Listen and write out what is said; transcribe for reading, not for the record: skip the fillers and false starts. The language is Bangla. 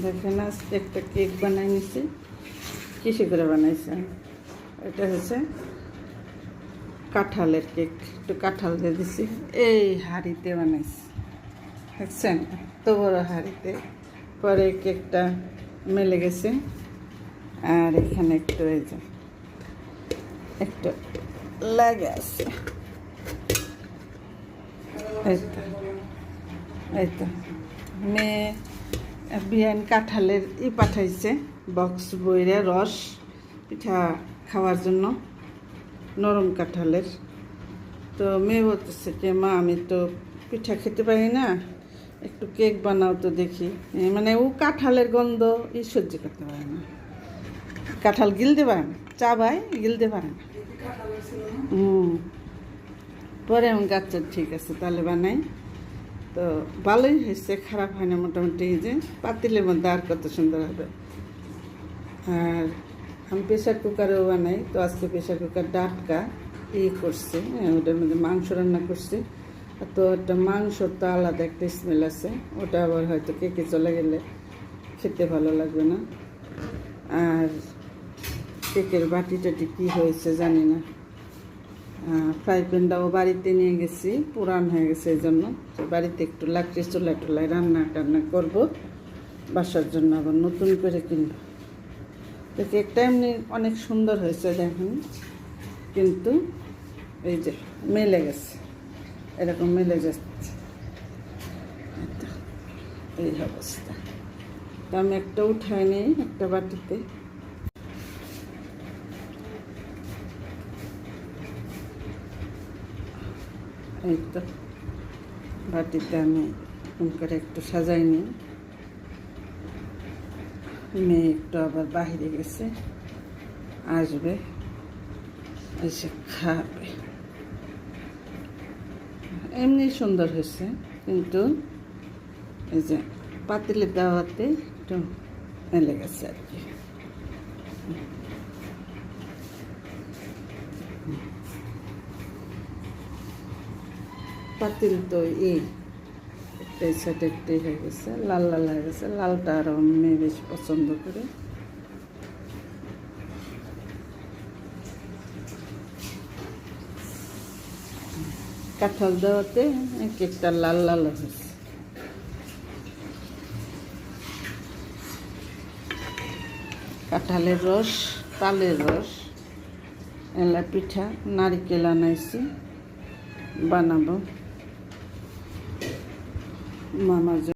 দেখেন আজকে একটা কেক বানাই নিছি। কিসে করে বানাইছে? এটা হচ্ছে কাঁঠালের কেক। একটু কাঁঠাল দিয়ে দিছি, এই হাঁড়িতে বানাইছি, দেখছেন? এত বড় হাঁড়িতে। পরে কেকটা মেলে গেছে। আর এখানে একটু এই যে একটু লাগে আছে, এই তো মেয়ে বিয়ান কাঁঠালের পাঠাইছে বক্স বইরে রস পিঠা খাওয়ার জন্য, নরম কাঁঠালের। তো মেয়ে বলতেছে যে মা আমি তো পিঠা খেতে পারি না, একটু কেক বানাও তো দেখি। মানে ও কাঁঠালের গন্ধ সহ্য করতে পারে না, কাঁঠাল গিলতে পারে না, চা ভাই গিলতে পারে না। পরে আমি গাছ ঠিক আছে তাহলে বানাই। তো ভালোই হয়েছে, খারাপ হয় না মোটামুটি। যে পাতিলের মধ্যে আর কত সুন্দর হবে। আর আমি প্রেশার কুকারেও বানাই। তো আজকে প্রেশার কুকার ডাটকা করছে, ওটার মধ্যে মাংস রান্না করছি। তো একটা মাংসর তো আলাদা একটা স্মেল আছে, ওটা আবার হয়তো কেকে চলে গেলে খেতে ভালো লাগবে না। আর কেকের বাটি টাটি কী হয়েছে জানি না। ফ্রাই প্যানটাও বাড়িতে নিয়ে গেছি, পুরান হয়ে গেছে, এই জন্য বাড়িতে একটু লাকড়ি চুলায় টুলায় রান্না করবো বাসার জন্য, আবার নতুন করে কিনবো। তো কেকটা এমনি অনেক সুন্দর হয়েছে দেখুন, কিন্তু এই যে মেলে গেছে, এরকম মেলে যাচ্ছে, এই অবস্থা। তো আমি একটা উঠাই নিই একটা বাটিতে। এই তো বাটিতে আমি এরকম করে একটু সাজাই নিই। মেয়ে একটু আবার বাহিরে গেছে, আসবে, এসে খাবে। এমনি সুন্দর হয়েছে, কিন্তু এই যে পাতিলে দেওয়াতে একটু মেলে গেছে আর কি। পাতিল তো একটাই সাইড একটাই হয়ে গেছে, লাল লাল হয়ে গেছে। লালটা আরও মেয়ে বেশি পছন্দ করে। কাঁঠাল দেওয়াতে কেকটা লাল লাল হয়েছে। কাঁঠালের রস, তালের রস, এলা পিঠা, নারিকেল আনাইছি, বানাবো মামার জন্য।